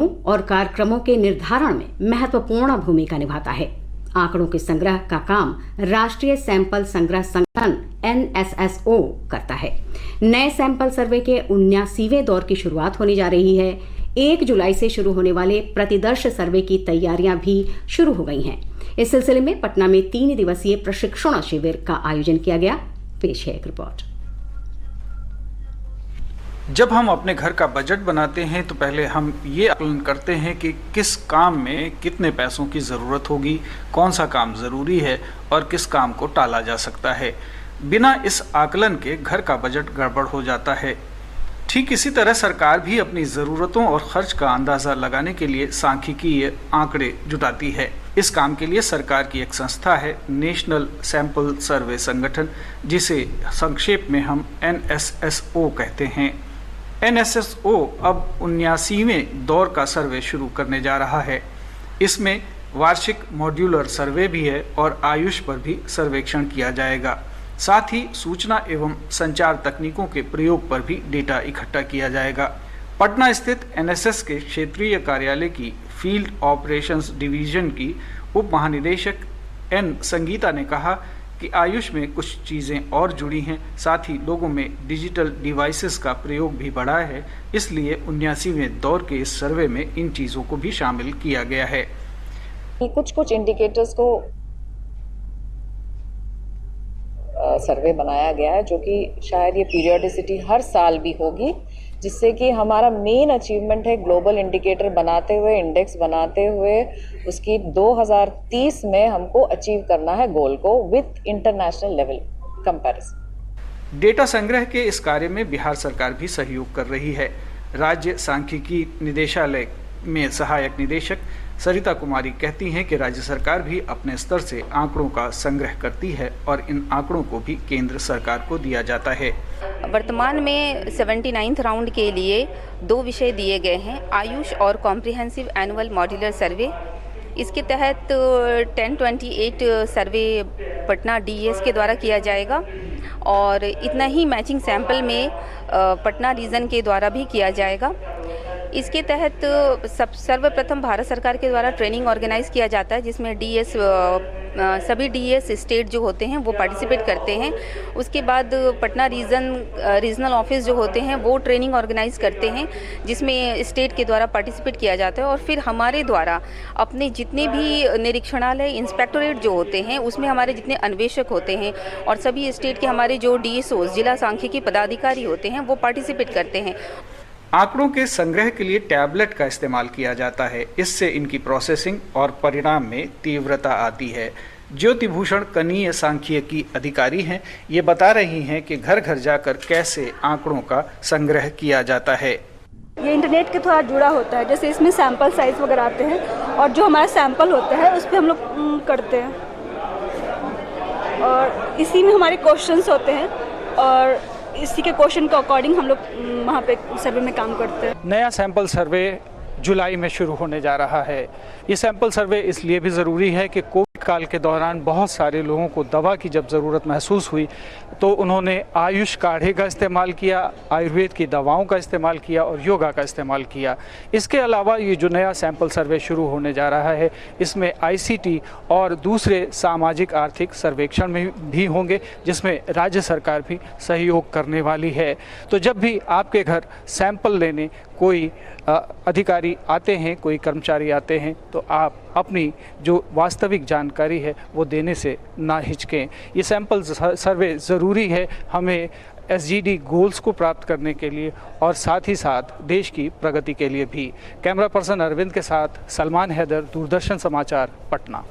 और कार्यक्रमों के निर्धारण में महत्वपूर्ण भूमिका निभाता है। आंकड़ों के संग्रह का काम राष्ट्रीय सैंपल संग्रह संगठन NSSO करता है। नए सैंपल सर्वे के 79वें दौर की शुरुआत होने जा रही है। 1 जुलाई से शुरू होने वाले प्रतिदर्श सर्वे की तैयारियां भी शुरू हो गई हैं। इस सिलसिले में पटना में 3 दिवसीय प्रशिक्षण शिविर का आयोजन किया गया। पेश है एक रिपोर्ट। जब हम अपने घर का बजट बनाते हैं तो पहले हम ये आकलन करते हैं कि किस काम में कितने पैसों की ज़रूरत होगी, कौन सा काम ज़रूरी है और किस काम को टाला जा सकता है। बिना इस आकलन के घर का बजट गड़बड़ हो जाता है। ठीक इसी तरह सरकार भी अपनी ज़रूरतों और खर्च का अंदाज़ा लगाने के लिए सांख्यिकीय आंकड़े जुटाती है। इस काम के लिए सरकार की एक संस्था है नेशनल सैंपल सर्वे संगठन, जिसे संक्षेप में हम NSSO कहते हैं। NSSO अब 79वें दौर का सर्वे शुरू करने जा रहा है। इसमें वार्षिक मॉड्यूलर सर्वे भी है और आयुष पर भी सर्वेक्षण किया जाएगा। साथ ही सूचना एवं संचार तकनीकों के प्रयोग पर भी डेटा इकट्ठा किया जाएगा। पटना स्थित NSS के क्षेत्रीय कार्यालय की फील्ड ऑपरेशंस डिवीजन की उप महानिदेशक N संगीता ने कहा कि आयुष में कुछ चीज़ें और जुड़ी हैं। साथ ही लोगों में डिजिटल डिवाइसेस का प्रयोग भी बढ़ा है, इसलिए 79वें दौर के इस सर्वे में इन चीज़ों को भी शामिल किया गया है। कुछ इंडिकेटर्स को सर्वे बनाया गया है, जो कि शायद ये पीरियोडिसिटी हर साल भी होगी, जिससे कि हमारा मेन अचीवमेंट है ग्लोबल इंडिकेटर बनाते हुए, इंडेक्स बनाते हुए उसकी 2030 में हमको अचीव करना है गोल को with international level comparison. Data संग्रह के इस कार्य में बिहार सरकार भी सहयोग कर रही है। राज्य सांख्यिकी निदेशालय में सहायक निदेशक सरिता कुमारी कहती हैं कि राज्य सरकार भी अपने स्तर से आंकड़ों का संग्रह करती है और इन आंकड़ों को भी केंद्र सरकार को दिया जाता है। वर्तमान में 79th राउंड के लिए 2 विषय दिए गए हैं, आयुष और कॉम्प्रिहेंसिव एनुअल मॉड्यूलर सर्वे। इसके तहत 1028 सर्वे पटना DES के द्वारा किया जाएगा और इतना ही मैचिंग सैंपल में पटना रीजन के द्वारा भी किया जाएगा। इसके तहत सर्वप्रथम भारत सरकार के द्वारा ट्रेनिंग ऑर्गेनाइज किया जाता है, जिसमें DES सभी DES स्टेट जो होते हैं वो पार्टिसिपेट करते हैं। उसके बाद पटना रीजनल ऑफिस जो होते हैं वो ट्रेनिंग ऑर्गेनाइज करते हैं, जिसमें स्टेट के द्वारा पार्टिसिपेट किया जाता है। और फिर हमारे द्वारा अपने जितने भी निरीक्षणालय इंस्पेक्टोरेट जो होते हैं उसमें हमारे जितने अन्वेषक होते हैं और सभी स्टेट के हमारे जो DSOs जिला सांख्यिकी पदाधिकारी होते हैं वो पार्टिसिपेट करते हैं। आंकड़ों के संग्रह के लिए टैबलेट का इस्तेमाल किया जाता है। इससे इनकी प्रोसेसिंग और परिणाम में तीव्रता आती है। ज्योति भूषण कनीय सांख्यिकी अधिकारी हैं, ये बता रही हैं कि घर घर जाकर कैसे आंकड़ों का संग्रह किया जाता है। ये इंटरनेट के थोड़ा जुड़ा होता है, जैसे इसमें सैंपल साइज वगैरह आते हैं और जो हमारा सैंपल होता है उस पर हम लोग करते हैं और इसी में हमारे क्वेश्चंस होते हैं और इसी के क्वेश्चन के अकॉर्डिंग हम लोग वहाँ पे सर्वे में काम करते हैं। नया सैंपल सर्वे जुलाई में शुरू होने जा रहा है। ये सैंपल सर्वे इसलिए भी ज़रूरी है कि कोविड काल के दौरान बहुत सारे लोगों को दवा की जब ज़रूरत महसूस हुई तो उन्होंने आयुष काढ़े का इस्तेमाल किया, आयुर्वेद की दवाओं का इस्तेमाल किया और योगा का इस्तेमाल किया। इसके अलावा ये जो नया सैंपल सर्वे शुरू होने जा रहा है इसमें ICT और दूसरे सामाजिक आर्थिक सर्वेक्षण में भी होंगे, जिसमें राज्य सरकार भी सहयोग करने वाली है। तो जब भी आपके घर सैंपल लेने कोई अधिकारी आते हैं, कोई कर्मचारी आते हैं, तो आप अपनी जो वास्तविक जानकारी है वो देने से ना हिचकें। ये सैंपल सर्वे ज़रूरी है हमें SGD गोल्स को प्राप्त करने के लिए और साथ ही साथ देश की प्रगति के लिए भी। कैमरा पर्सन अरविंद के साथ सलमान हैदर, दूरदर्शन समाचार, पटना।